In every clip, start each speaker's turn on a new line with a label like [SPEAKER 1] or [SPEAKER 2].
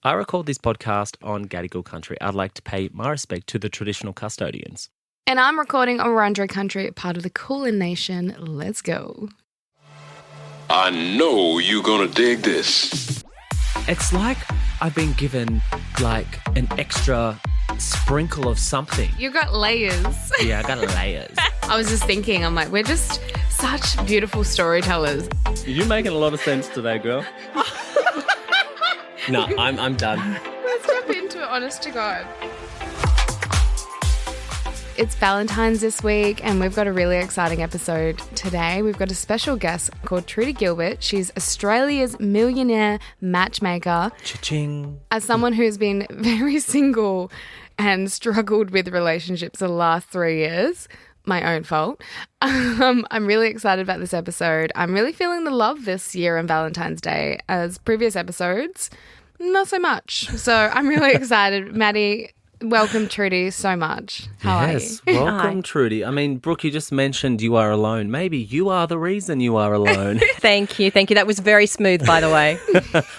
[SPEAKER 1] I record this podcast on Gadigal country. I'd like to pay my respect to the traditional custodians.
[SPEAKER 2] And I'm recording on Wurundjeri country, part of the Kulin Nation. Let's go.
[SPEAKER 3] I know you're gonna dig this.
[SPEAKER 1] It's like I've been given like an extra sprinkle of something.
[SPEAKER 2] You got layers.
[SPEAKER 1] Yeah, I got layers.
[SPEAKER 2] I was just thinking, I'm like, we're just such beautiful storytellers.
[SPEAKER 1] You're making a lot of sense today, girl. No, I'm done.
[SPEAKER 2] Let's jump into it, honest to God. It's Valentine's this week, and we've got a really exciting episode today. We've got a special guest called Trudy Gilbert. She's Australia's millionaire matchmaker.
[SPEAKER 1] Cha-ching.
[SPEAKER 2] As someone who's been very single and struggled with relationships the last 3 years, my own fault, I'm really excited about this episode. I'm really feeling the love this year on Valentine's Day, as previous episodes, not so much. So I'm really excited. Maddie, welcome, Trudy, so much. How are you?
[SPEAKER 1] Welcome, Trudy. I mean, Brooke, you just mentioned you are alone. Maybe you are the reason you are alone.
[SPEAKER 4] Thank you. That was very smooth, by the way.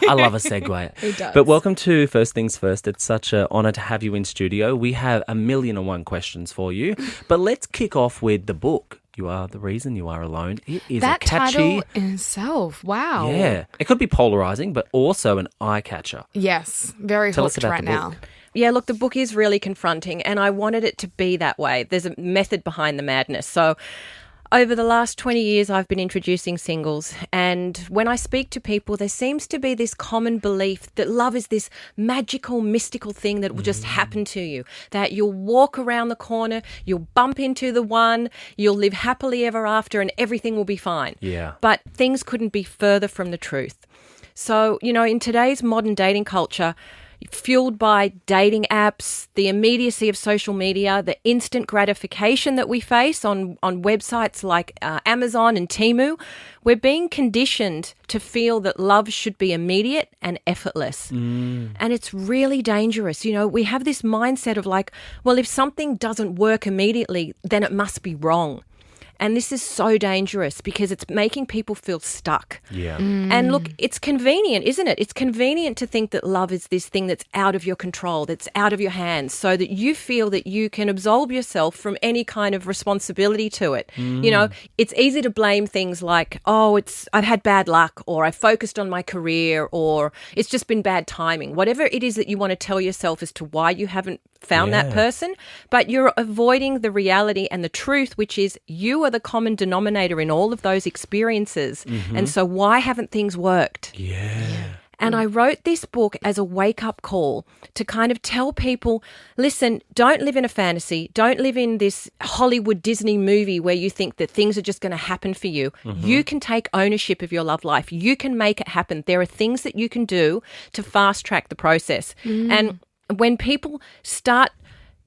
[SPEAKER 1] I love a segue.
[SPEAKER 2] It does.
[SPEAKER 1] But welcome to First Things First. It's such an honour to have you in studio. We have 1,000,001 questions for you. But let's kick off with the book. You Are the Reason You Are Alone. It is
[SPEAKER 2] that
[SPEAKER 1] a catchy
[SPEAKER 2] title in itself. Wow.
[SPEAKER 1] Yeah. It could be polarising, but also an eye catcher.
[SPEAKER 2] Yes. Very
[SPEAKER 1] Tell us
[SPEAKER 2] hooked
[SPEAKER 1] about
[SPEAKER 2] right
[SPEAKER 1] the
[SPEAKER 2] now.
[SPEAKER 1] book.
[SPEAKER 4] Yeah, look, the book is really confronting, and I wanted it to be that way. There's a method behind the madness. So over the last 20 years, I've been introducing singles, and when I speak to people, there seems to be this common belief that love is this magical, mystical thing that will just happen to you, that you'll walk around the corner, you'll bump into the one, you'll live happily ever after, and everything will be fine.
[SPEAKER 1] Yeah.
[SPEAKER 4] But things couldn't be further from the truth. So, in today's modern dating culture, fueled by dating apps, the immediacy of social media, the instant gratification that we face on websites like Amazon and Temu, we're being conditioned to feel that love should be immediate and effortless. And it's really dangerous. We have this mindset of like, well, if something doesn't work immediately, then it must be wrong. And this is so dangerous because it's making people feel stuck.
[SPEAKER 1] Yeah.
[SPEAKER 4] And look, it's convenient, isn't it? It's convenient to think that love is this thing that's out of your control, that's out of your hands, so that you feel that you can absolve yourself from any kind of responsibility to it. It's easy to blame things like, I've had bad luck, or I focused on my career, or it's just been bad timing. Whatever it is that you want to tell yourself as to why you haven't found that person, but you're avoiding the reality and the truth, which is you are the common denominator in all of those experiences. And so why haven't things worked?
[SPEAKER 1] Yeah.
[SPEAKER 4] And I wrote this book as a wake-up call to kind of tell people, listen, don't live in a fantasy. Don't live in this Hollywood Disney movie where you think that things are just going to happen for you. You can take ownership of your love life. You can make it happen. There are things that you can do to fast-track the process. And when people start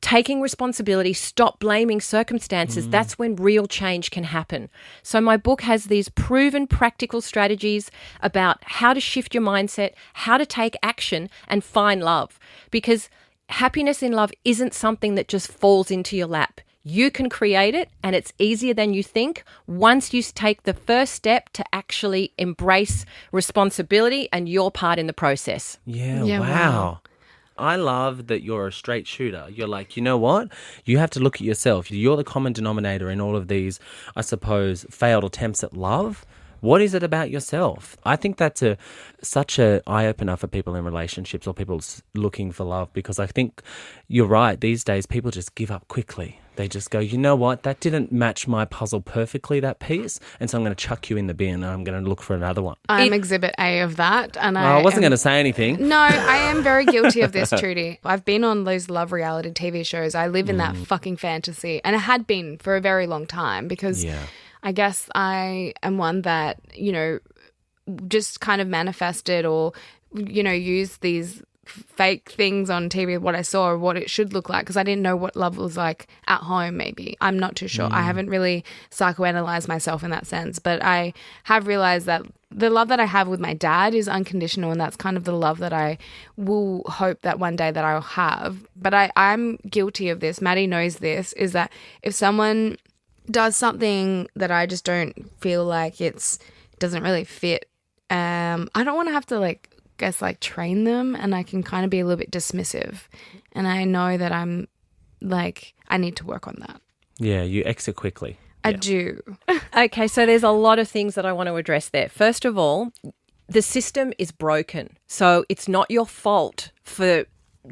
[SPEAKER 4] taking responsibility, stop blaming circumstances, that's when real change can happen. So my book has these proven practical strategies about how to shift your mindset, how to take action and find love. Because happiness in love isn't something that just falls into your lap. You can create it, and it's easier than you think once you take the first step to actually embrace responsibility and your part in the process.
[SPEAKER 1] Yeah, wow. I love that you're a straight shooter. You're like, you know what? You have to look at yourself. You're the common denominator in all of these, I suppose, failed attempts at love. What is it about yourself? I think that's such an eye-opener for people in relationships or people looking for love, because I think you're right. These days, people just give up quickly. They just go, you know what? That didn't match my puzzle perfectly, that piece, and so I'm going to chuck you in the bin and I'm going to look for another one.
[SPEAKER 2] I'm exhibit A of that. And
[SPEAKER 1] I wasn't going to say anything.
[SPEAKER 2] No, I am very guilty of this, Trudy. I've been on those love reality TV shows. I live in that fucking fantasy, and I had been for a very long time because I guess I am one that, just kind of manifested or, used these fake things on TV, what I saw or what it should look like, because I didn't know what love was like at home maybe. I'm not too sure. I haven't really psychoanalyzed myself in that sense, but I have realized that the love that I have with my dad is unconditional, and that's kind of the love that I will hope that one day that I'll have. But I'm guilty of this. Maddie knows this, is that if someone does something that I just don't feel like doesn't really fit, I don't want to have to guess, like train them, and I can kind of be a little bit dismissive. And I know that I'm like, I need to work on that.
[SPEAKER 1] Yeah, you exit quickly.
[SPEAKER 2] I do.
[SPEAKER 4] Okay, so there's a lot of things that I want to address there. First of all, the system is broken. So it's not your fault for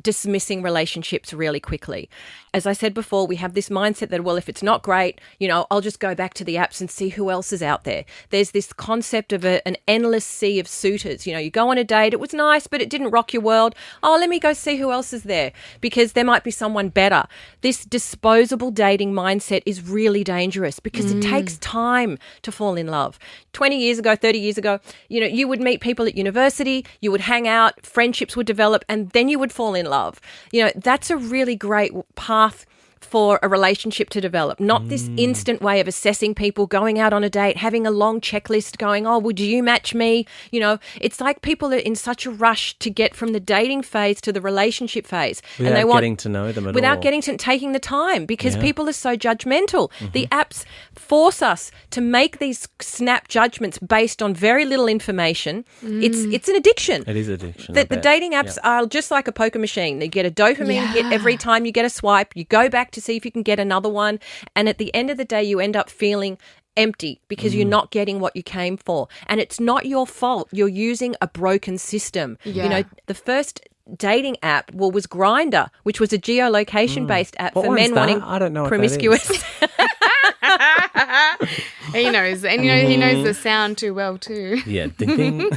[SPEAKER 4] dismissing relationships really quickly. As I said before, we have this mindset that, well, if it's not great, I'll just go back to the apps and see who else is out there. There's this concept of an endless sea of suitors. You go on a date, it was nice, but it didn't rock your world. Oh, let me go see who else is there because there might be someone better. This disposable dating mindset is really dangerous because it takes time to fall in love. 20 years ago, 30 years ago, you would meet people at university, you would hang out, friendships would develop, and then you would fall in love. That's a really great path for a relationship to develop, not this instant way of assessing people, going out on a date, having a long checklist going, oh, would you match me? It's like people are in such a rush to get from the dating phase to the relationship phase.
[SPEAKER 1] Without
[SPEAKER 4] and they want,
[SPEAKER 1] getting to know them at all.
[SPEAKER 4] Without taking the time because people are so judgmental. The apps force us to make these snap judgments based on very little information. It's an addiction.
[SPEAKER 1] It is addiction.
[SPEAKER 4] The dating apps are just like a poker machine. You get a dopamine hit every time you get a swipe. You go back to see if you can get another one. And at the end of the day, you end up feeling empty because you're not getting what you came for. And it's not your fault. You're using a broken system.
[SPEAKER 2] Yeah.
[SPEAKER 4] The first dating app was Grindr, which was a geolocation-based app
[SPEAKER 1] What
[SPEAKER 4] for
[SPEAKER 1] one's
[SPEAKER 4] men
[SPEAKER 1] that?
[SPEAKER 4] wanting
[SPEAKER 1] I don't know what
[SPEAKER 4] promiscuous.
[SPEAKER 1] that
[SPEAKER 2] He knows. And he knows the sound too well too.
[SPEAKER 1] Yeah, ding ding.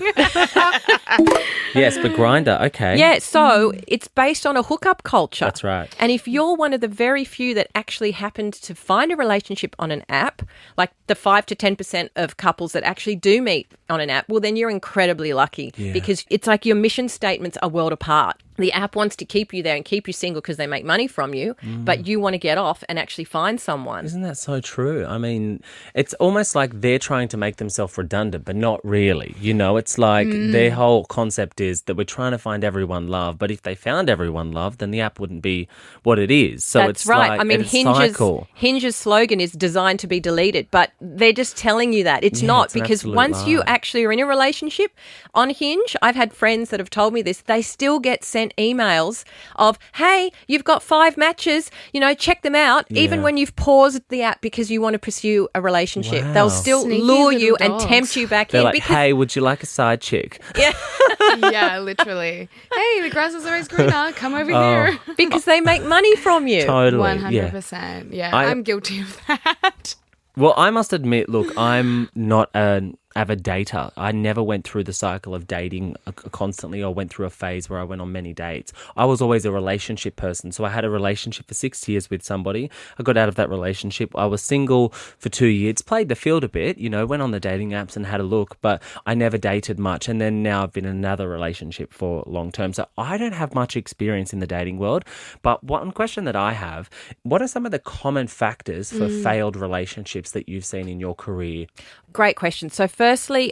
[SPEAKER 1] Yes, but Grindr, okay.
[SPEAKER 4] Yeah, so it's based on a hookup culture.
[SPEAKER 1] That's right.
[SPEAKER 4] And if you're one of the very few that actually happened to find a relationship on an app, like the 5 to 10% of couples that actually do meet on an app, well, then you're incredibly lucky because it's like your mission statements are world apart. The app wants to keep you there and keep you single because they make money from you, but you want to get off and actually find someone.
[SPEAKER 1] Isn't that so true? I mean, it's almost like they're trying to make themselves redundant, but not really. It's like their whole concept is that we're trying to find everyone love, but if they found everyone love, then the app wouldn't be what it is. So
[SPEAKER 4] That's
[SPEAKER 1] it's
[SPEAKER 4] right.
[SPEAKER 1] like
[SPEAKER 4] I mean,
[SPEAKER 1] it's cycle.
[SPEAKER 4] Hinge's slogan is designed to be deleted, but they're just telling you that. It's not
[SPEAKER 1] it's an
[SPEAKER 4] because
[SPEAKER 1] absolute
[SPEAKER 4] once you
[SPEAKER 1] lie.
[SPEAKER 4] actually are in a relationship on Hinge, I've had friends that have told me this, they still get sent emails of, hey, you've got 5 matches, check them out, even when you've paused the app because you want to pursue a relationship.
[SPEAKER 1] Wow.
[SPEAKER 4] They'll still
[SPEAKER 2] Sneaky
[SPEAKER 4] lure
[SPEAKER 2] little
[SPEAKER 4] you and
[SPEAKER 2] dogs.
[SPEAKER 4] tempt you back
[SPEAKER 1] They're
[SPEAKER 4] in
[SPEAKER 1] like,
[SPEAKER 4] because
[SPEAKER 1] hey, would you like a side chick?
[SPEAKER 2] Yeah, literally. Hey, the grass is always greener. Come over here.
[SPEAKER 4] because they make money from you.
[SPEAKER 1] Totally.
[SPEAKER 2] 100%. Yeah, I'm guilty of that.
[SPEAKER 1] Well, I must admit, look, I'm not an avid dater. I never went through the cycle of dating constantly or went through a phase where I went on many dates. I was always a relationship person. So I had a relationship for 6 years with somebody. I got out of that relationship. I was single for 2 years, played the field a bit, went on the dating apps and had a look, but I never dated much. And then now I've been in another relationship for long term. So I don't have much experience in the dating world. But one question that I have, what are some of the common factors for failed relationships that you've seen in your career?
[SPEAKER 4] Great question. So firstly,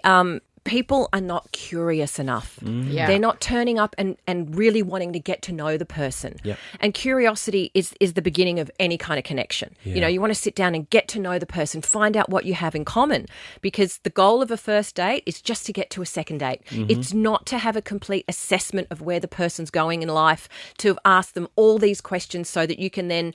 [SPEAKER 4] people are not curious enough.
[SPEAKER 2] Yeah.
[SPEAKER 4] They're not turning up and really wanting to get to know the person.
[SPEAKER 1] Yep.
[SPEAKER 4] And curiosity is the beginning of any kind of connection.
[SPEAKER 1] Yeah.
[SPEAKER 4] You want to sit down and get to know the person, find out what you have in common, because the goal of a first date is just to get to a second date. It's not to have a complete assessment of where the person's going in life, to ask them all these questions so that you can then,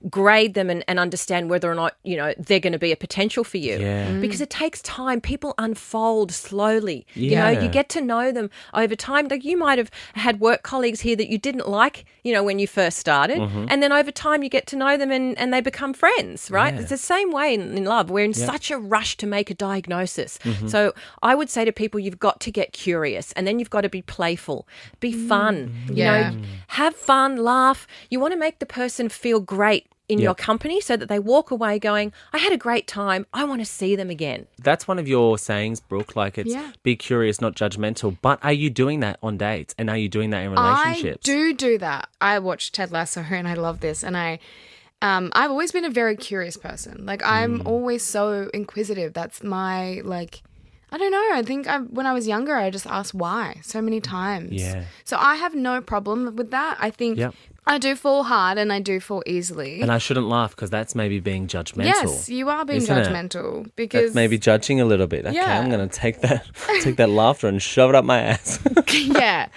[SPEAKER 4] grade them and understand whether or not, they're going to be a potential for you.
[SPEAKER 1] Yeah.
[SPEAKER 4] Because it takes time. People unfold slowly.
[SPEAKER 1] Yeah.
[SPEAKER 4] You get to know them over time. Like you might have had work colleagues here that you didn't like, when you first started. And then over time you get to know them and they become friends, right?
[SPEAKER 1] Yeah.
[SPEAKER 4] It's the same way in love. We're in such a rush to make a diagnosis. So I would say to people, you've got to get curious and then you've got to be playful, be fun,
[SPEAKER 2] Yeah.
[SPEAKER 4] have fun, laugh. You want to make the person feel great in your company so that they walk away going, I had a great time. I want to see them again.
[SPEAKER 1] That's one of your sayings, Brooke, like it's be curious, not judgmental. But are you doing that on dates? And are you doing that in relationships?
[SPEAKER 2] I do that. I watch Ted Lasso and I love this. And I've always been a very curious person. Like I'm always so inquisitive. That's my I don't know. I think when I was younger, I just asked why so many times.
[SPEAKER 1] Yeah.
[SPEAKER 2] So I have no problem with that. I think I do fall hard and I do fall easily.
[SPEAKER 1] And I shouldn't laugh because that's maybe being judgmental.
[SPEAKER 2] Yes, you are being
[SPEAKER 1] isn't it?
[SPEAKER 2] judgmental because
[SPEAKER 1] That's maybe judging a little bit. Okay,
[SPEAKER 2] Yeah.
[SPEAKER 1] I'm going to take that laughter and shove it up my ass.
[SPEAKER 2] yeah.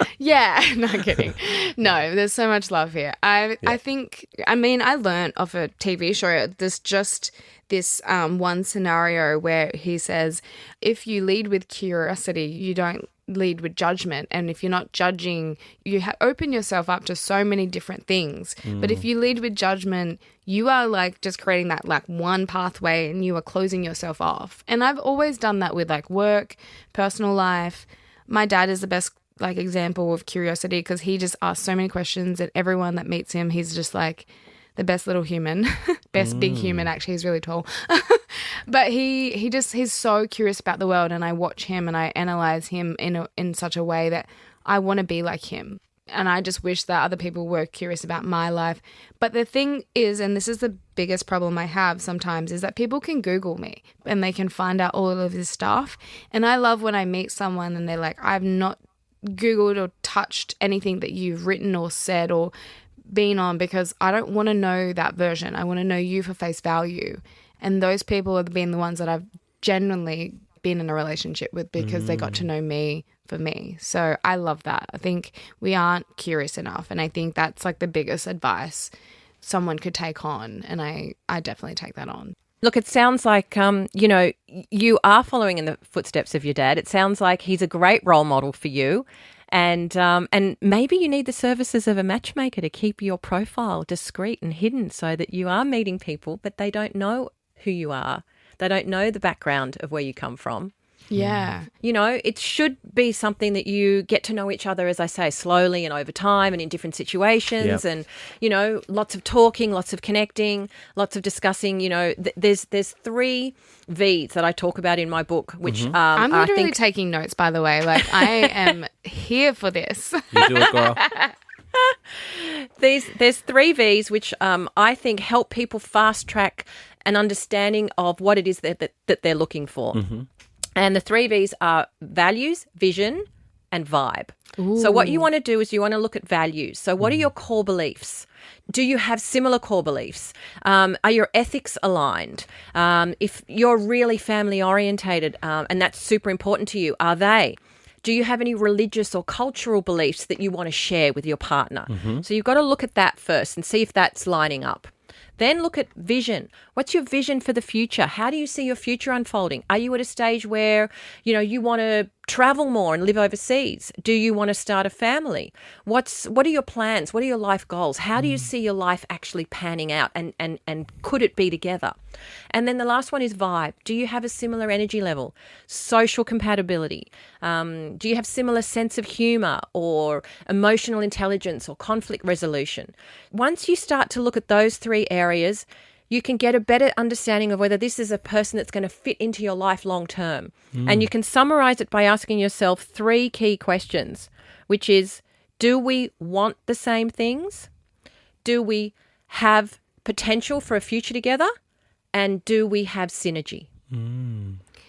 [SPEAKER 2] No, I'm kidding. No, there's so much love here. I think, I learned off a TV show, there's just this one scenario where he says, if you lead with curiosity, you don't lead with judgment. And if you're not judging, you open yourself up to so many different things. But if you lead with judgment, you are like just creating that like one pathway and you are closing yourself off. And I've always done that with like work, personal life. My dad is the best like example of curiosity because he just asks so many questions, and everyone that meets him, he's just like the best little human, best big human. Actually, he's really tall, but he's so curious about the world, and I watch him and I analyze him in such a way that I want to be like him. And I just wish that other people were curious about my life. But the thing is, and this is the biggest problem I have sometimes, is that people can Google me and they can find out all of this stuff. And I love when I meet someone and they're like, I've not Googled or touched anything that you've written or said or been on, because I don't want to know that version. I want to know you for face value. And those people have been the ones that I've genuinely been in a relationship with because they got to know me for me. So I love that. I think we aren't curious enough. And I think that's like the biggest advice someone could take on. And I definitely take that on.
[SPEAKER 4] Look, it sounds like, you are following in the footsteps of your dad. It sounds like he's a great role model for you. And maybe you need the services of a matchmaker to keep your profile discreet and hidden so that you are meeting people, but they don't know who you are. They don't know the background of where you come from.
[SPEAKER 2] Yeah.
[SPEAKER 4] It should be something that you get to know each other, as I say, slowly and over time and in different situations.
[SPEAKER 1] Yep.
[SPEAKER 4] And, lots of talking, lots of connecting, lots of discussing. There's 3 V's that I talk about in my book, which
[SPEAKER 2] I'm
[SPEAKER 4] I
[SPEAKER 2] literally
[SPEAKER 4] think
[SPEAKER 2] taking notes, by the way. Like, I am here for this.
[SPEAKER 1] You do it, girl.
[SPEAKER 4] there's 3 V's which I think help people fast track an understanding of what it is that they're looking for. Mm-hmm. And the 3 V's are values, vision, and vibe. Ooh. So what you want to do is you want to look at values. So what are your core beliefs? Do you have similar core beliefs? Are your ethics aligned? If you're really family orientated and that's super important to you, are they? Do you have any religious or cultural beliefs that you want to share with your partner? Mm-hmm. So you've got to look at that first and see if that's lining up. Then look at vision. What's your vision for the future? How do you see your future unfolding? Are you at a stage where, you want to travel more and live overseas? Do you want to start a family? What are your plans? What are your life goals? How do you see your life actually panning out and could it be together? And then the last one is vibe. Do you have a similar energy level? Social compatibility. Do you have similar sense of humor or emotional intelligence or conflict resolution? Once you start to look at those 3 areas, you can get a better understanding of whether this is a person that's going to fit into your life long term. And you can summarize it by asking yourself 3 key questions, which is, do we want the same things? Do we have potential for a future together? And do we have synergy?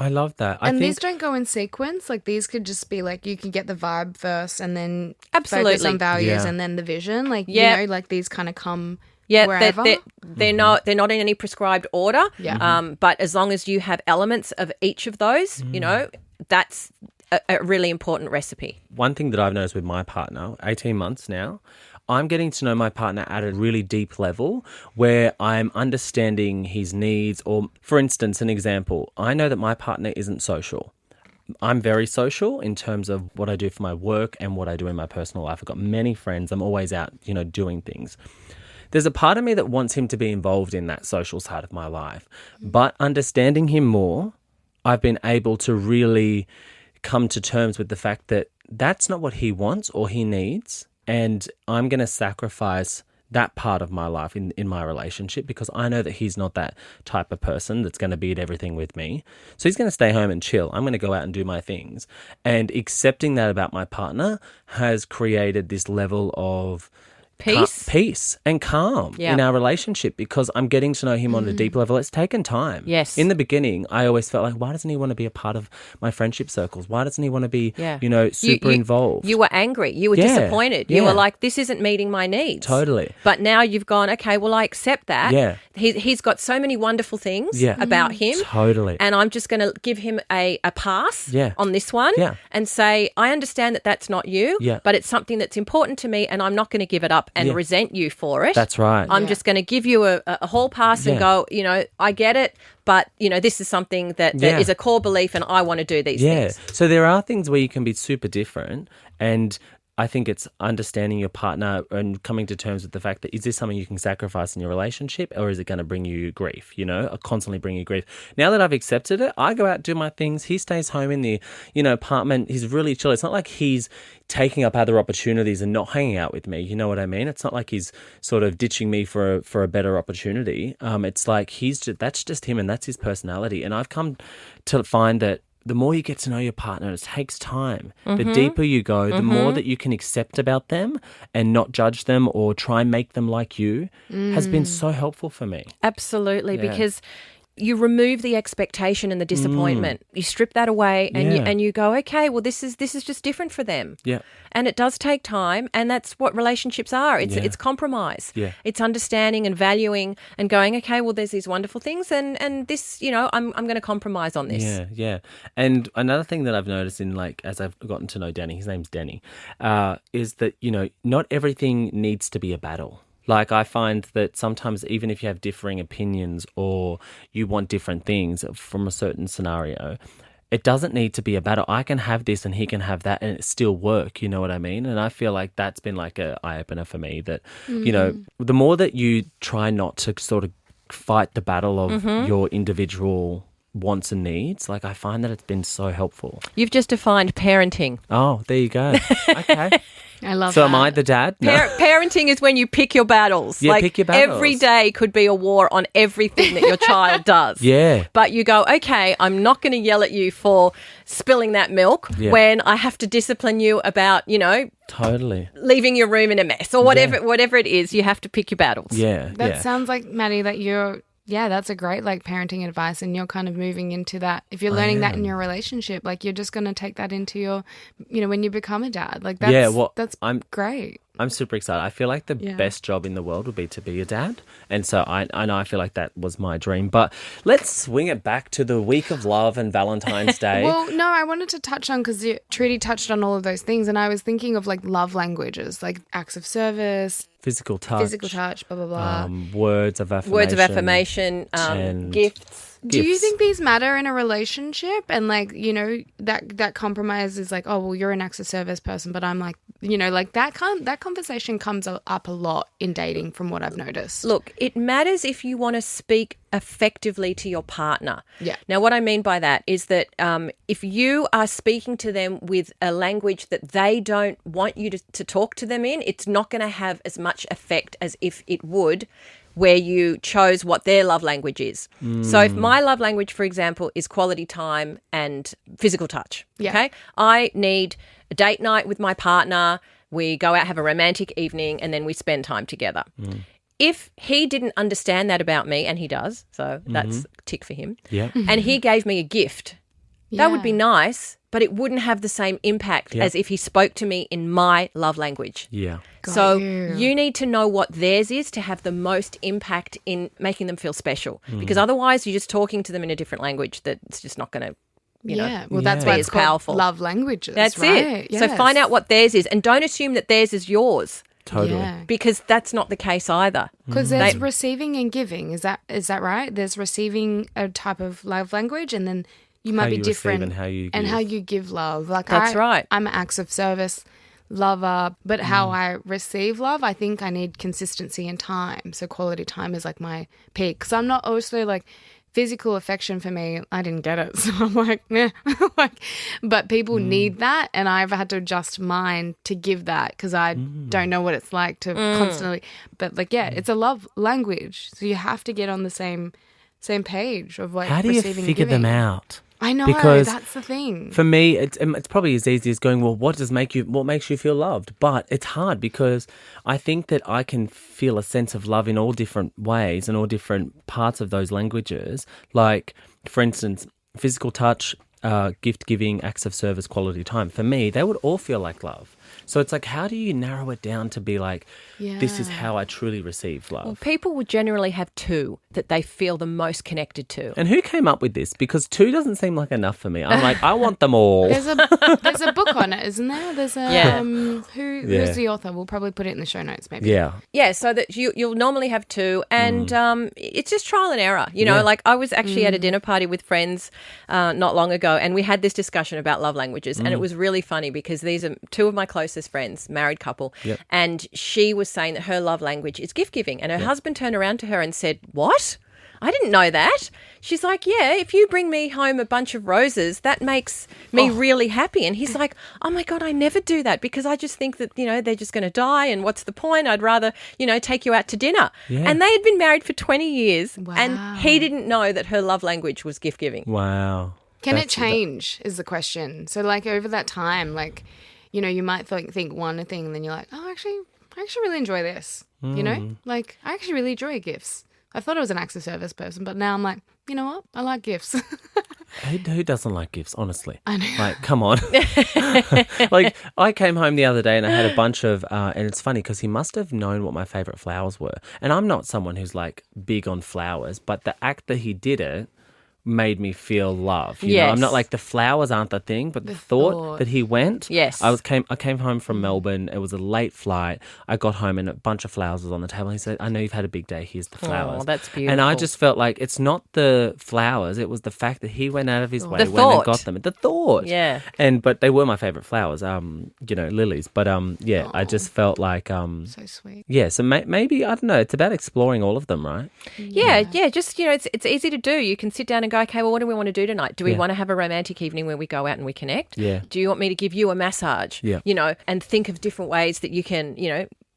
[SPEAKER 1] I love that.
[SPEAKER 2] These don't go in sequence. Like, these could just be like, you can get the vibe first and then
[SPEAKER 4] Absolutely.
[SPEAKER 2] focus on values and then the vision. Like, like these kind of come wherever.
[SPEAKER 4] They're not in any prescribed order.
[SPEAKER 2] Yeah.
[SPEAKER 4] But as long as you have elements of each of those, that's a really important recipe.
[SPEAKER 1] One thing that I've noticed with my partner, 18 months now, I'm getting to know my partner at a really deep level where I'm understanding his needs. Or, for instance, an example, I know that my partner isn't social. I'm very social in terms of what I do for my work and what I do in my personal life. I've got many friends. I'm always out, doing things. There's a part of me that wants him to be involved in that social side of my life. But understanding him more, I've been able to really come to terms with the fact that that's not what he wants or he needs. And I'm going to sacrifice that part of my life in my relationship because I know that he's not that type of person that's going to be at everything with me. So he's going to stay home and chill. I'm going to go out and do my things. And accepting that about my partner has created this level of
[SPEAKER 4] Peace.
[SPEAKER 1] and calm
[SPEAKER 4] Yeah.
[SPEAKER 1] in our relationship because I'm getting to know him on a deep level. It's taken time.
[SPEAKER 4] Yes.
[SPEAKER 1] In the beginning, I always felt like, why doesn't he want to be a part of my friendship circles? Why doesn't he want to be, super involved?
[SPEAKER 4] You were angry. You were disappointed. You were like, this isn't meeting my needs.
[SPEAKER 1] Totally.
[SPEAKER 4] But now you've gone, okay, well, I accept that.
[SPEAKER 1] Yeah.
[SPEAKER 4] He's got so many wonderful things about him.
[SPEAKER 1] Totally.
[SPEAKER 4] And I'm just going to give him a pass on this one and say, I understand that that's not you, but it's something that's important to me and I'm not going to give it up and resent you for it.
[SPEAKER 1] That's right.
[SPEAKER 4] I'm just going to give you a hall pass and go, I get it, but, this is something that is a core belief and I want to do these things.
[SPEAKER 1] So there are things where you can be super different, and I think it's understanding your partner and coming to terms with the fact that is this something you can sacrifice in your relationship or is it going to bring you grief, or constantly bring you grief. Now that I've accepted it, I go out, do my things. He stays home in the, apartment. He's really chill. It's not like he's taking up other opportunities and not hanging out with me. You know what I mean? It's not like he's sort of ditching me for a better opportunity. It's like that's just him and that's his personality. And I've come to find that the more you get to know your partner, it takes time. The deeper you go, the more that you can accept about them and not judge them or try and make them like you has been so helpful for me.
[SPEAKER 4] Absolutely, because you remove the expectation and the disappointment. You strip that away and you go, okay, well, this is just different for them.
[SPEAKER 1] Yeah.
[SPEAKER 4] And it does take time, and that's what relationships are. It's compromise.
[SPEAKER 1] Yeah.
[SPEAKER 4] It's understanding and valuing and going, okay, well, there's these wonderful things and this, I'm going to compromise on this.
[SPEAKER 1] Yeah, yeah. And another thing that I've noticed as I've gotten to know Danny, his name's Danny, is that, not everything needs to be a battle. Like I find that sometimes even if you have differing opinions or you want different things from a certain scenario, it doesn't need to be a battle. I can have this and he can have that and it still work, you know what I mean? And I feel like that's been like an eye-opener for me that, the more that you try not to sort of fight the battle of your individual wants and needs, like I find that it's been so helpful.
[SPEAKER 4] You've just defined parenting.
[SPEAKER 1] Oh, there you go. Okay.
[SPEAKER 2] I love
[SPEAKER 1] so
[SPEAKER 2] that.
[SPEAKER 1] am I the dad? No.
[SPEAKER 4] Parenting is when you pick your battles.
[SPEAKER 1] Yeah, pick your battles.
[SPEAKER 4] Every day could be a war on everything that your child does.
[SPEAKER 1] Yeah.
[SPEAKER 4] But you go, okay, I'm not going to yell at you for spilling that milk when I have to discipline you about,
[SPEAKER 1] Totally.
[SPEAKER 4] leaving your room in a mess or whatever it is. You have to pick your battles.
[SPEAKER 1] Yeah.
[SPEAKER 2] That sounds like, Maddie, that that's a great parenting advice, and you're kind of moving into that. If you're learning that in your relationship, you're just going to take that into your, when you become a dad. That's great.
[SPEAKER 1] I'm super excited. I feel like the best job in the world would be to be a dad. And so I know I feel like that was my dream. But let's swing it back to the week of love and Valentine's Day.
[SPEAKER 2] Well, no, I wanted to touch on, because Trudy touched on all of those things, and I was thinking of love languages, like acts of service,
[SPEAKER 1] physical touch,
[SPEAKER 2] blah, blah, blah.
[SPEAKER 1] Words of affirmation.
[SPEAKER 4] And gifts.
[SPEAKER 2] Do you think these matter in a relationship? And that compromise is like, oh, well, you're an acts of service person, but I'm like, that conversation comes up a lot in dating from what I've noticed.
[SPEAKER 4] Look, it matters if you want to speak effectively to your partner.
[SPEAKER 2] Yeah.
[SPEAKER 4] Now, what I mean by that is that if you are speaking to them with a language that they don't want you to talk to them in, it's not going to have as much effect as if it would where you chose what their love language is. So if my love language, for example, is quality time and physical touch, okay, I need a date night with my partner, we go out, have a romantic evening, and then we spend time together. If he didn't understand that about me, and he does, so that's a tick for him, and he gave me a gift, that would be nice, but it wouldn't have the same impact as if he spoke to me in my love language.
[SPEAKER 1] Yeah.
[SPEAKER 4] So you need to know what theirs is to have the most impact in making them feel special, because otherwise you're just talking to them in a different language that's just not going to,
[SPEAKER 2] that's why
[SPEAKER 4] be
[SPEAKER 2] it's
[SPEAKER 4] as powerful.
[SPEAKER 2] Love languages.
[SPEAKER 4] That's
[SPEAKER 2] right?
[SPEAKER 4] it. Yes. So find out what theirs is, and don't assume that theirs is yours.
[SPEAKER 1] Totally.
[SPEAKER 2] Yeah.
[SPEAKER 4] Because that's not the case either.
[SPEAKER 2] Because there's receiving and giving. Is that right? There's receiving a type of love language, and then you might be different
[SPEAKER 1] and how you give
[SPEAKER 2] love.
[SPEAKER 4] That's right.
[SPEAKER 2] I'm an acts of service lover, but how I receive love, I think I need consistency and time. So quality time is my peak. Because I'm not also physical affection for me, I didn't get it. So I'm like, meh. But people need that, and I've had to adjust mine to give that because I don't know what it's like to constantly. But it's a love language. So you have to get on the same page of
[SPEAKER 1] how do you
[SPEAKER 2] receiving
[SPEAKER 1] figure
[SPEAKER 2] and giving.
[SPEAKER 1] them out?
[SPEAKER 2] I know,
[SPEAKER 1] because
[SPEAKER 2] that's the thing.
[SPEAKER 1] for me, it's probably as easy as going, well, what makes you feel loved? But it's hard because I think that I can feel a sense of love in all different ways and all different parts of those languages. Like, for instance, physical touch, gift giving, acts of service, quality time. For me, they would all feel like love. So it's like, how do you narrow it down to be like, this is how I truly receive love?
[SPEAKER 4] Well, people will generally have two that they feel the most connected to.
[SPEAKER 1] And who came up with this? Because two doesn't seem like enough for me. I'm like, I want them all.
[SPEAKER 2] There's a book on it, isn't there? There's a who's the author? We'll probably put it in the show notes, maybe.
[SPEAKER 4] Yeah, so that you'll normally have two, and it's just trial and error. You know, like I was actually at a dinner party with friends not long ago, and we had this discussion about love languages, and it was really funny because these are two of my closest friends, married couple, and she was saying that her love language is gift giving, and her husband turned around to her and said, "What? I didn't know that." She's like, "Yeah, if you bring me home a bunch of roses, that makes me really happy." And he's like, "Oh my God, I never do that because I just think that, they're just going to die and what's the point? I'd rather, take you out to dinner."
[SPEAKER 1] Yeah.
[SPEAKER 4] And they had been married for 20 years
[SPEAKER 2] Wow.
[SPEAKER 4] and he didn't know that her love language was gift giving.
[SPEAKER 1] Wow.
[SPEAKER 2] Can it change is the question. So like over that time, like, you might think one thing and then you're like, oh, I actually really enjoy this. Like I actually really enjoy gifts. I thought I was an acts of service person, but now I'm like, you know what? I like gifts.
[SPEAKER 1] Who doesn't like gifts, honestly?
[SPEAKER 2] I know.
[SPEAKER 1] Like, come on. Like, I came home the other day and I had a bunch of, and it's funny because he must have known what my favourite flowers were. And I'm not someone who's like big on flowers, but the act that he did it made me feel love. You know, I'm not like the flowers aren't the thing, but the thought that he went.
[SPEAKER 4] Yes.
[SPEAKER 1] I came home from Melbourne. It was a late flight. I got home and a bunch of flowers was on the table. He said, "I know you've had a big day. Here's the flowers."
[SPEAKER 4] Oh, that's beautiful.
[SPEAKER 1] And I just felt like it's not the flowers. It was the fact that he went out of his way,
[SPEAKER 4] The
[SPEAKER 1] went
[SPEAKER 4] thought.
[SPEAKER 1] and got them. The thought.
[SPEAKER 4] Yeah.
[SPEAKER 1] But they were my favourite flowers. Lilies. But I just felt like
[SPEAKER 2] So sweet.
[SPEAKER 1] yeah. So maybe I don't know. It's about exploring all of them, right?
[SPEAKER 4] Yeah. Just, it's easy to do. You can sit down and go, okay, well, what do we want to do tonight? Do we want to have a romantic evening where we go out and we connect?
[SPEAKER 1] Yeah.
[SPEAKER 4] Do you want me to give you a massage?
[SPEAKER 1] Yeah.
[SPEAKER 4] And think of different ways that you can,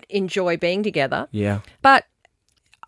[SPEAKER 4] enjoy being together.
[SPEAKER 1] Yeah.
[SPEAKER 4] But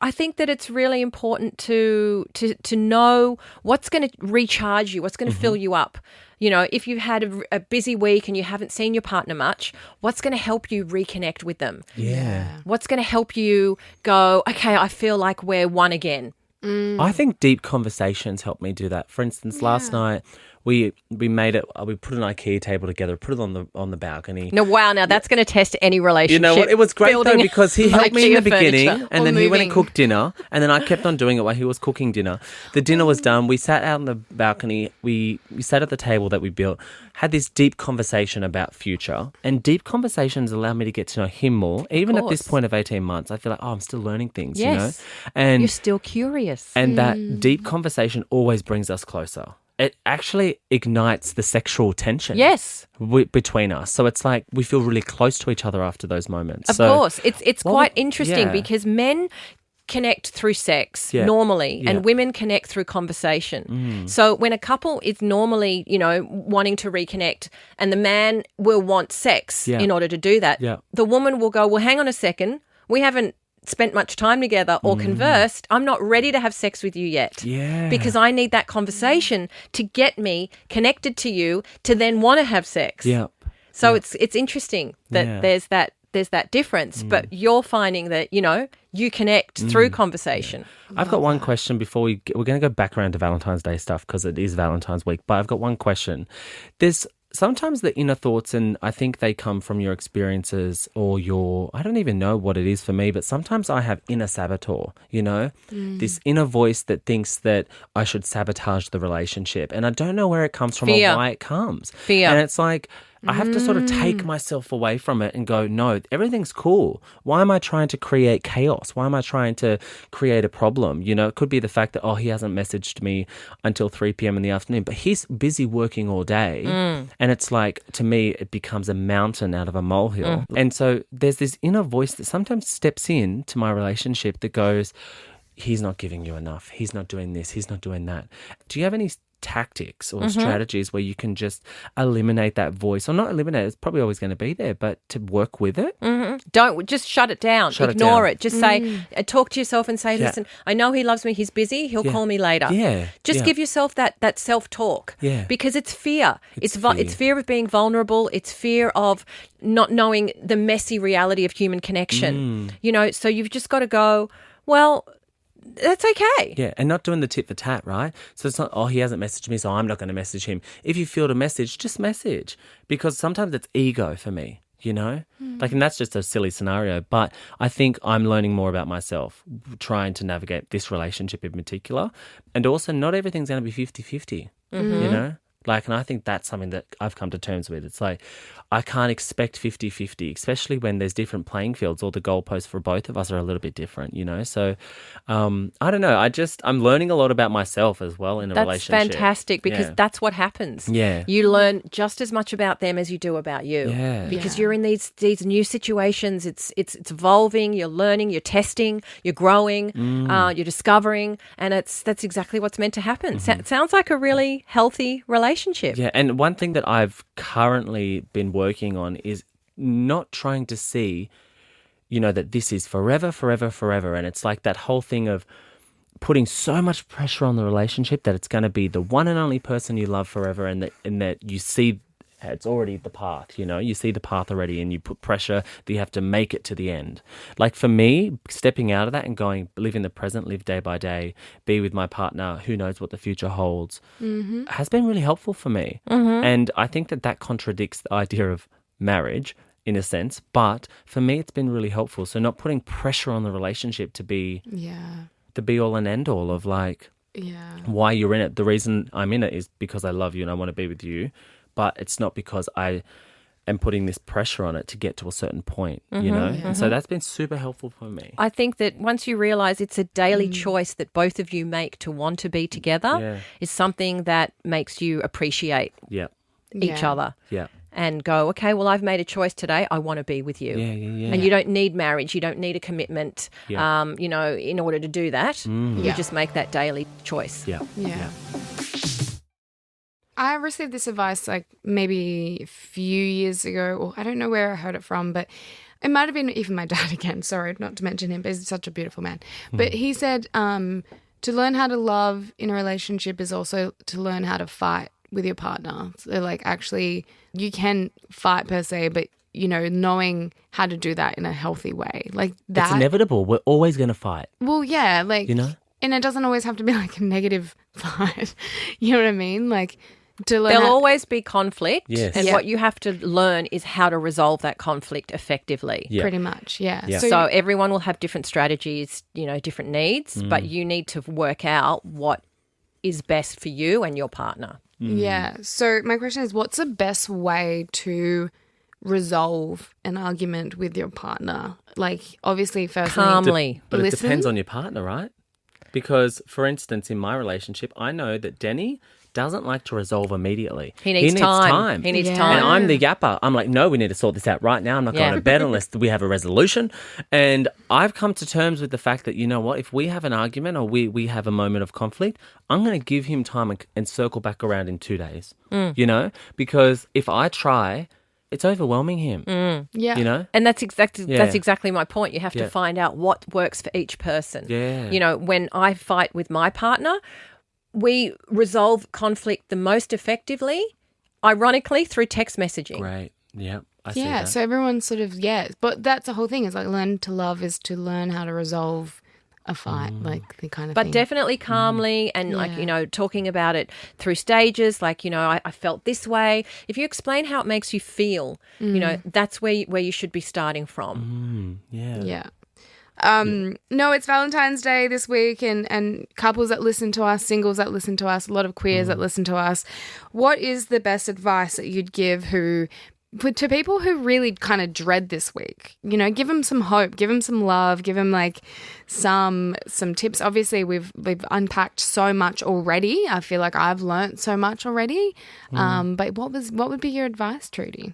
[SPEAKER 4] I think that it's really important to know what's going to recharge you, what's going to fill you up. If you've had a busy week and you haven't seen your partner much, what's going to help you reconnect with them?
[SPEAKER 1] Yeah.
[SPEAKER 4] What's going to help you go, okay, I feel like we're one again?
[SPEAKER 1] I think deep conversations help me do that. For instance, last night we made it. We put an IKEA table together, put it on the balcony.
[SPEAKER 4] No, wow! Now that's going to test any relationship.
[SPEAKER 1] You know what? It was great though
[SPEAKER 4] building
[SPEAKER 1] because he helped me in the
[SPEAKER 4] IKEA
[SPEAKER 1] beginning,
[SPEAKER 4] furniture.
[SPEAKER 1] and
[SPEAKER 2] Or
[SPEAKER 1] then he went and
[SPEAKER 2] moving.
[SPEAKER 1] cooked dinner, and then I kept on doing it while he was cooking dinner. The dinner was done. We sat out on the balcony. We sat at the table that we built, had this deep conversation about future, and deep conversations allow me to get to know him more. Even at this
[SPEAKER 4] course.
[SPEAKER 1] point of 18 months, I feel like I'm still learning things.
[SPEAKER 4] Yes.
[SPEAKER 1] And
[SPEAKER 4] You're still curious.
[SPEAKER 1] and that deep conversation always brings us closer. It actually ignites the sexual tension
[SPEAKER 4] Yes.
[SPEAKER 1] between us. So it's like we feel really close to each other after those moments.
[SPEAKER 4] Of course. It's
[SPEAKER 1] Well,
[SPEAKER 4] quite interesting
[SPEAKER 1] yeah.
[SPEAKER 4] because men connect through sex
[SPEAKER 1] Yeah.
[SPEAKER 4] normally
[SPEAKER 1] Yeah.
[SPEAKER 4] and women connect through conversation. So when a couple is normally, wanting to reconnect and the man will want sex
[SPEAKER 1] Yeah.
[SPEAKER 4] in order to do that,
[SPEAKER 1] Yeah.
[SPEAKER 4] the woman will go, well, hang on a second. We haven't spent much time together or conversed. I'm not ready to have sex with you yet.
[SPEAKER 1] Yeah.
[SPEAKER 4] Because I need that conversation to get me connected to you to then want to have sex.
[SPEAKER 1] Yeah.
[SPEAKER 4] So it's interesting that
[SPEAKER 1] Yeah.
[SPEAKER 4] there's that difference, but you're finding that, you connect through conversation.
[SPEAKER 1] I've got one question before we're going to go back around to Valentine's Day stuff because it is Valentine's week, but I've got one question. There's sometimes the inner thoughts, and I think they come from your experiences or I don't even know what it is for me, but sometimes I have inner saboteur, this inner voice that thinks that I should sabotage the relationship. And I don't know where it comes from
[SPEAKER 4] Fear.
[SPEAKER 1] or why it comes.
[SPEAKER 4] Fear.
[SPEAKER 1] And it's like, I have to sort of take myself away from it and go, no, everything's cool. Why am I trying to create chaos? Why am I trying to create a problem? It could be the fact that, he hasn't messaged me until 3 p.m. in the afternoon, but he's busy working all day. And it's like, to me, it becomes a mountain out of a molehill. And so there's this inner voice that sometimes steps in to my relationship that goes, he's not giving you enough. He's not doing this. He's not doing that. Do you have any tactics or strategies where you can just eliminate that voice, or not eliminate it, it's probably always going to be there, but to work with it?
[SPEAKER 4] Don't just shut it down.
[SPEAKER 1] Shut it
[SPEAKER 4] Ignore
[SPEAKER 1] down.
[SPEAKER 4] it. Just say, talk to yourself and say, listen, I know he loves me. He's busy. He'll call me later.
[SPEAKER 1] Yeah.
[SPEAKER 4] Just
[SPEAKER 1] Yeah.
[SPEAKER 4] give yourself that self-talk.
[SPEAKER 1] Yeah.
[SPEAKER 4] Because it's fear. It's
[SPEAKER 1] fear.
[SPEAKER 4] fear of being vulnerable. It's fear of not knowing the messy reality of human connection. You know, so you've just got to go, well, that's okay.
[SPEAKER 1] Yeah, and not doing the tit for tat, right? So it's not, oh, he hasn't messaged me, so I'm not going to message him. If you feel to message, just message. Because sometimes it's ego for me, you know? Like, and that's just a silly scenario. But I think I'm learning more about myself, trying to navigate this relationship in particular. And also, not everything's going to be 50-50, you know? Like, and I think that's something that I've come to terms with. It's like, I can't expect 50-50, especially when there's different playing fields or the goalposts for both of us are a little bit different, you know? So, I don't know. I'm learning a lot about myself as well in a relationship.
[SPEAKER 4] That's fantastic because that's what happens.
[SPEAKER 1] Yeah.
[SPEAKER 4] You learn just as much about them as you do about you.
[SPEAKER 1] Yeah.
[SPEAKER 4] Because you're in these new situations. It's evolving. You're learning. You're testing. You're growing. You're discovering, and that's exactly what's meant to happen. Sounds like a really healthy relationship.
[SPEAKER 1] Yeah, and one thing that I've currently been working on is not trying to see, you know, that this is forever, forever, forever. And it's like that whole thing of putting so much pressure on the relationship that it's going to be the one and only person you love forever, and that you see it's already the path, you know, you see the path already, and you put pressure that you have to make it to the end. Like for me, stepping out of that and going, live in the present, live day by day, be with my partner, who knows what the future holds, has been really helpful for me. And I think that contradicts the idea of marriage in a sense, but for me, it's been really helpful. So not putting pressure on the relationship to be the be all and end all of like why you're in it. The reason I'm in it is because I love you and I want to be with you. But it's not because I am putting this pressure on it to get to a certain point, you know? And so that's been super helpful for me.
[SPEAKER 4] I think that once you realise it's a daily choice that both of you make to want to be together is something that makes you appreciate each other.
[SPEAKER 1] Yeah.
[SPEAKER 4] And go, okay, well, I've made a choice today. I want to be with you.
[SPEAKER 1] Yeah.
[SPEAKER 4] And you don't need marriage. You don't need a commitment, you know, in order to do that. You just make that daily choice.
[SPEAKER 1] Yeah.
[SPEAKER 2] I received this advice like maybe a few years ago, or I don't know where I heard it from, but it might have been even my dad again. Sorry, not to mention him, but he's such a beautiful man. But he said to learn how to love in a relationship is also to learn how to fight with your partner. So like actually you can fight per se, but you know, knowing how to do that in a healthy way. Like that.
[SPEAKER 1] It's inevitable. We're always going to fight.
[SPEAKER 2] Well, yeah, like,
[SPEAKER 1] you know?
[SPEAKER 2] And it doesn't always have to be like a negative fight. You know what I mean? Like, to learn
[SPEAKER 4] There'll always be conflict,
[SPEAKER 1] Yes.
[SPEAKER 4] and what you have to learn is how to resolve that conflict effectively.
[SPEAKER 1] Yeah.
[SPEAKER 2] pretty much, yeah.
[SPEAKER 4] So everyone will have different strategies, you know, different needs, but you need to work out what is best for you and your partner.
[SPEAKER 2] Yeah. So my question is, what's the best way to resolve an argument with your partner? Like, obviously, firstly,
[SPEAKER 4] Calmly.
[SPEAKER 1] But it
[SPEAKER 2] listen.
[SPEAKER 1] depends on your partner, right? Because, for instance, in my relationship, I know that Denny doesn't like to resolve immediately.
[SPEAKER 4] He needs time. He needs time.
[SPEAKER 1] And I'm the yapper. I'm like, no, we need to sort this out right now. I'm not going to bed unless we have a resolution. And I've come to terms with the fact that, you know what, if we have an argument or we have a moment of conflict, I'm going to give him time and circle back around in 2 days, you know, because if I try, it's overwhelming him,
[SPEAKER 2] Yeah.
[SPEAKER 1] you know?
[SPEAKER 4] And that's exactly my point. You have to find out what works for each person.
[SPEAKER 1] Yeah.
[SPEAKER 4] You know, when I fight with my partner, we resolve conflict the most effectively, ironically, through text messaging.
[SPEAKER 1] Great. Yeah. I see
[SPEAKER 2] Yeah.
[SPEAKER 1] that.
[SPEAKER 2] So everyone's sort of, but that's the whole thing is like learn to love is to learn how to resolve a fight, like the kind of
[SPEAKER 4] But
[SPEAKER 2] thing.
[SPEAKER 4] definitely calmly and like, you know, talking about it through stages, like, you know, I felt this way. If you explain how it makes you feel, you know, that's where you should be starting from.
[SPEAKER 2] Yeah. No, it's Valentine's Day this week and couples that listen to us, singles that listen to us, a lot of queers that listen to us. What is the best advice that you'd give to people who really kind of dread this week? You know, give them some hope, give them some love, give them like some tips. Obviously, we've unpacked so much already. I feel like I've learnt so much already. But what would be your advice, Trudy?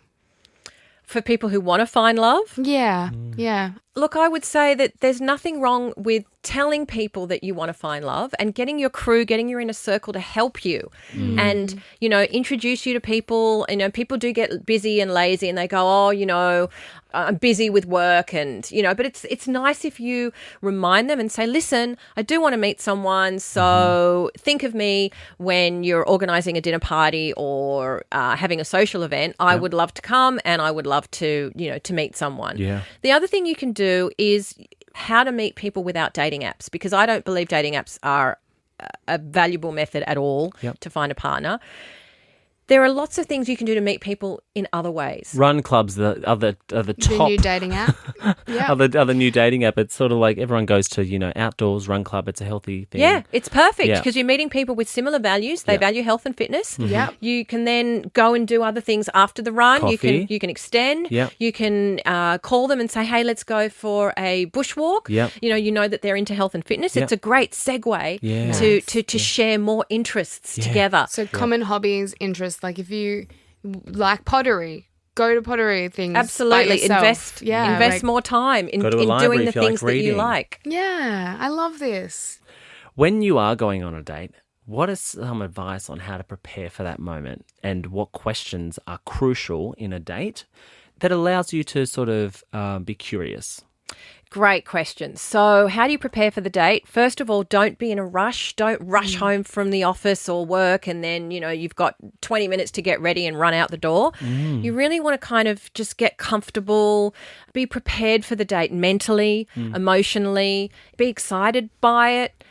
[SPEAKER 4] For people who want to find love?
[SPEAKER 2] Yeah. Yeah.
[SPEAKER 4] Look, I would say that there's nothing wrong with telling people that you want to find love and getting your crew, getting your inner circle to help you and, you know, introduce you to people. You know, people do get busy and lazy and they go, oh, you know, I'm busy with work and, you know, but it's nice if you remind them and say, listen, I do want to meet someone. So think of me when you're organising a dinner party or having a social event. I would love to come and I would love to, you know, to meet someone.
[SPEAKER 1] Yeah.
[SPEAKER 4] The other thing you can do is how to meet people without dating apps, because I don't believe dating apps are a valuable method at all to find a partner. There are lots of things you can do to meet people in other ways.
[SPEAKER 1] Run clubs are the
[SPEAKER 2] The
[SPEAKER 1] top.
[SPEAKER 2] new dating app. Yeah.
[SPEAKER 1] Other new dating app. It's sort of like everyone goes to, you know, outdoors, run club. It's a healthy thing.
[SPEAKER 4] Yeah, it's perfect
[SPEAKER 1] Yeah.
[SPEAKER 4] because you're meeting people with similar values. They value health and fitness.
[SPEAKER 2] Yeah.
[SPEAKER 4] You can then go and do other things after the run.
[SPEAKER 1] Coffee.
[SPEAKER 4] You can extend.
[SPEAKER 1] Yeah.
[SPEAKER 4] You can call them and say, hey, let's go for a bushwalk.
[SPEAKER 1] Yeah.
[SPEAKER 4] You know that they're into health and fitness.
[SPEAKER 1] Yeah.
[SPEAKER 4] It's a great segue
[SPEAKER 1] Yeah.
[SPEAKER 4] to share more interests together.
[SPEAKER 2] So common hobbies, interests, like if you like pottery, go to pottery things.
[SPEAKER 4] Absolutely.
[SPEAKER 2] by yourself.
[SPEAKER 4] Invest
[SPEAKER 2] like-
[SPEAKER 4] more time in
[SPEAKER 1] Go to a
[SPEAKER 4] doing
[SPEAKER 1] library
[SPEAKER 4] the
[SPEAKER 1] if you like
[SPEAKER 4] things that you
[SPEAKER 1] reading.
[SPEAKER 4] like.
[SPEAKER 2] Yeah, I love this.
[SPEAKER 1] When you are going on a date, what is some advice on how to prepare for that moment and what questions are crucial in a date that allows you to sort of be curious?
[SPEAKER 4] Great question. So how do you prepare for the date? First of all, don't be in a rush. Don't rush home from the office or work and then, you know, you've got 20 minutes to get ready and run out the door. You really want to kind of just get comfortable, be prepared for the date mentally, emotionally, be excited by it.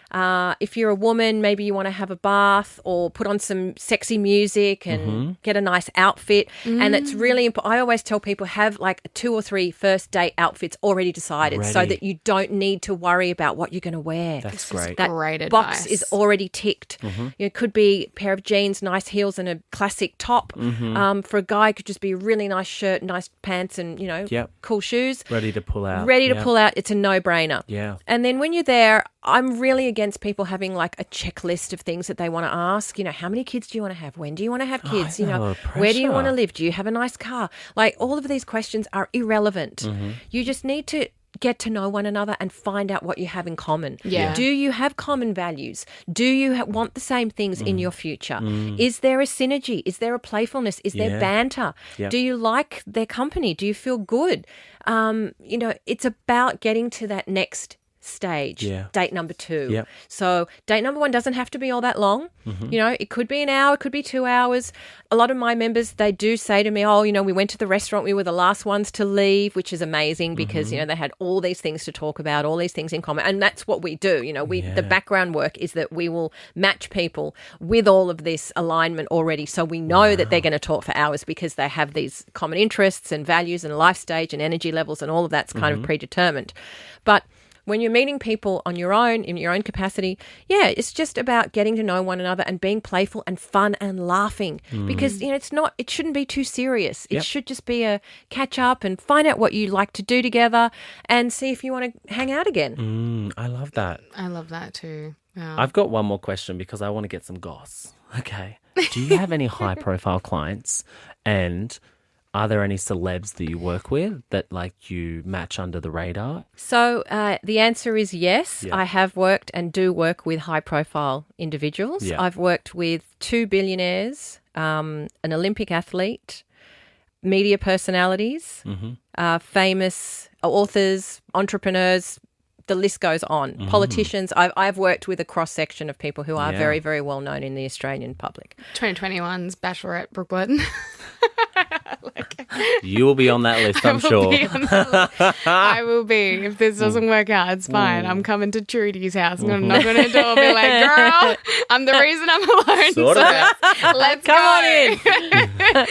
[SPEAKER 4] If you're a woman, maybe you want to have a bath or put on some sexy music and get a nice outfit. And it's really important. I always tell people have like 2 or 3 first date outfits already decided so
[SPEAKER 1] Ready.
[SPEAKER 4] that you don't need to worry about what you're going to wear.
[SPEAKER 1] That's great.
[SPEAKER 4] That
[SPEAKER 2] Great
[SPEAKER 4] box
[SPEAKER 2] advice.
[SPEAKER 4] is already ticked. It could be a pair of jeans, nice heels and a classic top. For a guy, it could just be a really nice shirt, nice pants and, you know,
[SPEAKER 1] Yep.
[SPEAKER 4] cool shoes.
[SPEAKER 1] Ready to pull out.
[SPEAKER 4] Ready to
[SPEAKER 1] Yeah.
[SPEAKER 4] pull out. It's a no-brainer.
[SPEAKER 1] Yeah.
[SPEAKER 4] And then when you're there, I'm really against people having like a checklist of things that they want to ask. You know, how many kids do you want to have? When do you want to have kids?
[SPEAKER 1] I
[SPEAKER 4] You
[SPEAKER 1] have a
[SPEAKER 4] know,
[SPEAKER 1] lot of
[SPEAKER 4] where do you want to
[SPEAKER 1] pressure.
[SPEAKER 4] live? Do you have a nice car? Like all of these questions are irrelevant. You just need to get to know one another and find out what you have in common.
[SPEAKER 2] Yeah.
[SPEAKER 4] Do you have common values? Do you want the same things in your future? Is there a synergy? Is there a playfulness? Is there
[SPEAKER 1] Yeah.
[SPEAKER 4] banter?
[SPEAKER 1] Yep.
[SPEAKER 4] Do you like their company? Do you feel good? You know, it's about getting to that next stage,
[SPEAKER 1] Yeah.
[SPEAKER 4] date number 2.
[SPEAKER 1] Yep.
[SPEAKER 4] So date number 1 doesn't have to be all that long. You know, it could be an hour, it could be 2 hours. A lot of my members, they do say to me, oh, you know, we went to the restaurant, we were the last ones to leave, which is amazing because, you know, they had all these things to talk about, all these things in common. And that's what we do. You know, the background work is that we will match people with all of this alignment already. So we know that they're going to talk for hours because they have these common interests and values and life stage and energy levels and all of that's kind of predetermined. But when you're meeting people on your own, in your own capacity, yeah, it's just about getting to know one another and being playful and fun and laughing because, you know, it shouldn't be too serious. It
[SPEAKER 1] Yep.
[SPEAKER 4] should just be a catch up and find out what you like to do together and see if you want to hang out again.
[SPEAKER 1] I love that.
[SPEAKER 2] I love that too. Yeah.
[SPEAKER 1] I've got one more question because I want to get some goss. Okay. Do you have any high profile clients and are there any celebs that you work with that like you match under the radar?
[SPEAKER 4] So the answer is yes.
[SPEAKER 1] Yeah.
[SPEAKER 4] I have worked and do work with high profile individuals.
[SPEAKER 1] Yeah.
[SPEAKER 4] I've worked with 2 billionaires, an Olympic athlete, media personalities, famous authors, entrepreneurs. The list goes on. Politicians. I've worked with a cross-section of people who are
[SPEAKER 1] Yeah.
[SPEAKER 4] very, very well known in the Australian public.
[SPEAKER 2] 2021's Bachelorette Brooklyn.
[SPEAKER 1] You will be on that list, I'm sure.
[SPEAKER 2] I will be. If this doesn't work out, it's fine. I'm coming to Trudy's house. I'm going to knock on her door and be like, girl, I'm the reason I'm alone.
[SPEAKER 1] Sort of.
[SPEAKER 2] Let's
[SPEAKER 4] Come
[SPEAKER 2] go.
[SPEAKER 4] on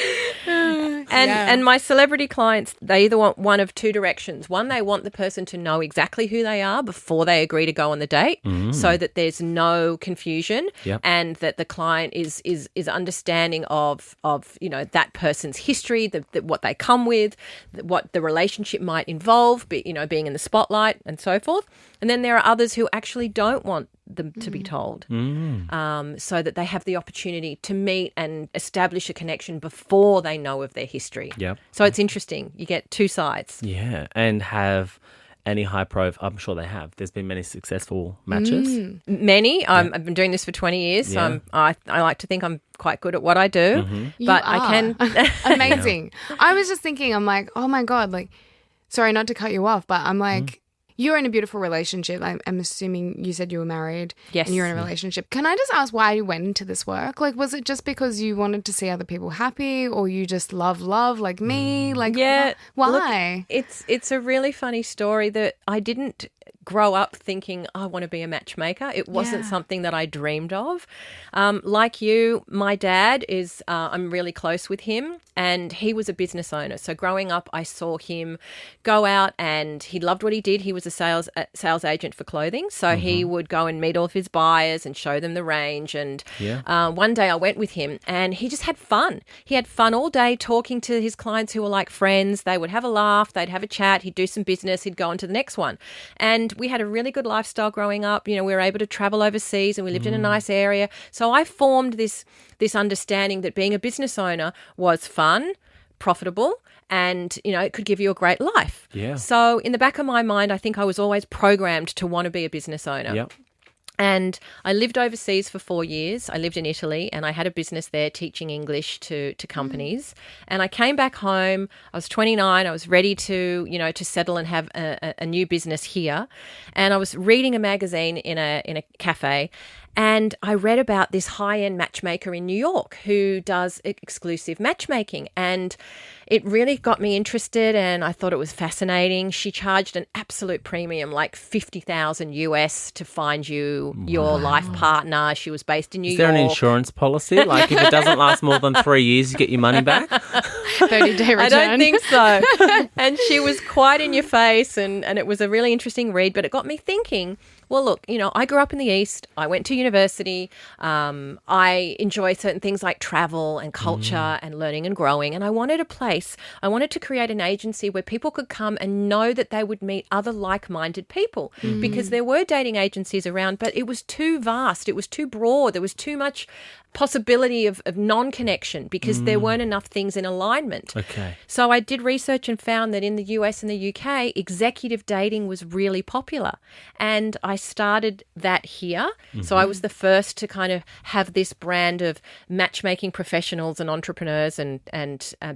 [SPEAKER 4] in. And my celebrity clients, they either want one of 2 directions. One, they want the person to know exactly who they are before they agree to go on the date so that there's no confusion
[SPEAKER 1] Yep.
[SPEAKER 4] and that the client is understanding of you know, that person's history, what they come with, what the relationship might involve, you know, being in the spotlight and so forth. And then there are others who actually don't want them to be told so that they have the opportunity to meet and establish a connection before they know of their history.
[SPEAKER 1] Yep.
[SPEAKER 4] So it's interesting. You get 2 sides.
[SPEAKER 1] Yeah. And have any high profile? I'm sure they have. There's been many successful matches.
[SPEAKER 4] Many. I've been doing this for 20 years, so I like to think I'm quite good at what I do. But I can.
[SPEAKER 2] Amazing. I was just thinking, I'm like, oh my God, like, sorry not to cut you off, but I'm like, you're in a beautiful relationship. I'm assuming you said you were married.
[SPEAKER 4] Yes.
[SPEAKER 2] And you're in a relationship. Can I just ask why you went into this work? Like, was it just because you wanted to see other people happy, or you just love like me? Like, why?
[SPEAKER 4] Look, it's a really funny story that I didn't grow up thinking I want to be a matchmaker. It wasn't something that I dreamed of. Like you, my dad is, I'm really close with him, and he was a business owner. So growing up, I saw him go out, and he loved what he did. He was a sales agent for clothing. So he would go and meet all of his buyers and show them the range. And one day I went with him, and he just had fun. He had fun all day talking to his clients who were like friends. They would have a laugh. They'd have a chat. He'd do some business. He'd go on to the next one. And we had a really good lifestyle growing up. You know, we were able to travel overseas, and we lived in a nice area. So I formed this understanding that being a business owner was fun, profitable, and, you know, it could give you a great life.
[SPEAKER 1] Yeah.
[SPEAKER 4] So in the back of my mind, I think I was always programmed to want to be a business owner.
[SPEAKER 1] Yep.
[SPEAKER 4] And I lived overseas for 4 years. I lived in Italy, and I had a business there teaching English to companies. And I came back home. I was 29. I was ready to, you know, to settle and have a new business here. And I was reading a magazine in a cafe, and I read about this high-end matchmaker in New York who does exclusive matchmaking. And it really got me interested, and I thought it was fascinating. She charged an absolute premium, like $50,000 US to find you your life partner. She was based in New York.
[SPEAKER 1] Is there an insurance policy? Like, if it doesn't last more than 3 years, you get your money back?
[SPEAKER 2] 30-day return.
[SPEAKER 4] I don't think so. And she was quite in your face, and it was a really interesting read, but it got me thinking, well, look, you know, I grew up in the East. I went to university. I enjoy certain things like travel and culture and learning and growing. And I wanted a place, I wanted to create an agency where people could come and know that they would meet other like-minded people, because there were dating agencies around, but it was too vast. It was too broad. There was too much possibility of non-connection because there weren't enough things in alignment.
[SPEAKER 1] Okay.
[SPEAKER 4] So I did research and found that in the US and the UK, executive dating was really popular. And I started that here. So I was the first to kind of have this brand of matchmaking professionals and entrepreneurs and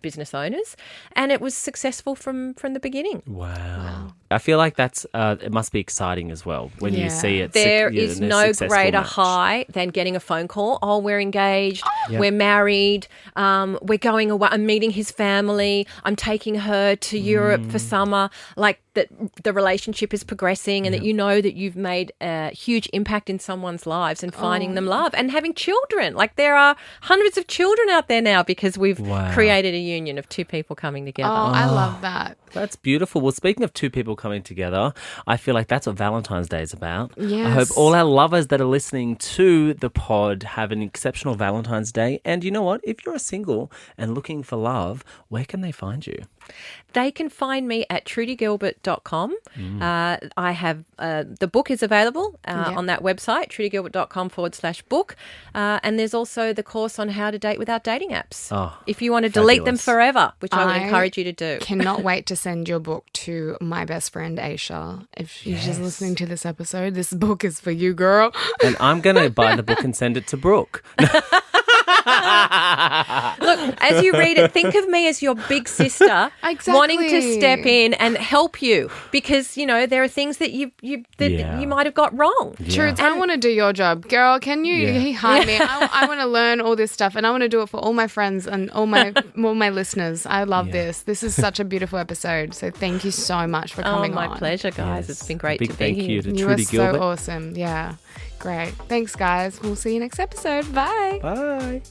[SPEAKER 4] business owners. And it was successful from the beginning.
[SPEAKER 1] Wow. I feel like that's it must be exciting as well when you see it.
[SPEAKER 4] There is no greater
[SPEAKER 1] match.
[SPEAKER 4] high than getting a phone call. Oh, we're engaged. We're married. We're going away. I'm meeting his family. I'm taking her to Europe for summer. Like that, the relationship is progressing, and that you know that you've made a huge impact in someone's lives and finding them love and having children. Like there are hundreds of children out there now because we've created a union of two people coming together.
[SPEAKER 2] Oh, I love that.
[SPEAKER 1] That's beautiful. Well, speaking of two people coming together, I feel like that's what Valentine's Day is about.
[SPEAKER 2] Yes.
[SPEAKER 1] I hope all our lovers that are listening to the pod have an exceptional Valentine's Day. And you know what? If you're single and looking for love, where can they find you?
[SPEAKER 4] They can find me at trudygilbert.com. I have the book is available on that website, trudygilbert.com/book. And there's also the course on how to date without dating apps.
[SPEAKER 1] Oh,
[SPEAKER 4] if you want to delete them forever, which I would encourage you to do.
[SPEAKER 2] Cannot wait to send your book to my best friend, Aisha. If she's just listening to this episode, this book is for you, girl.
[SPEAKER 1] And I'm going to buy the book and send it to Brooke.
[SPEAKER 4] Look, as you read it, think of me as your big sister wanting to step in and help you, because, you know, there are things that you might have got wrong.
[SPEAKER 2] Trudy, I want to do your job. Girl, can you hire me? I want to learn all this stuff, and I want to do it for all my friends and all my listeners. I love this. This is such a beautiful episode. So thank you so much for coming on.
[SPEAKER 4] My pleasure, guys. It's been great to be here.
[SPEAKER 1] Big thank you to
[SPEAKER 2] You
[SPEAKER 1] Trudy
[SPEAKER 2] are
[SPEAKER 1] Gilbert.
[SPEAKER 2] so awesome. Yeah. Great. Thanks, guys. We'll see you next episode. Bye.
[SPEAKER 1] Bye.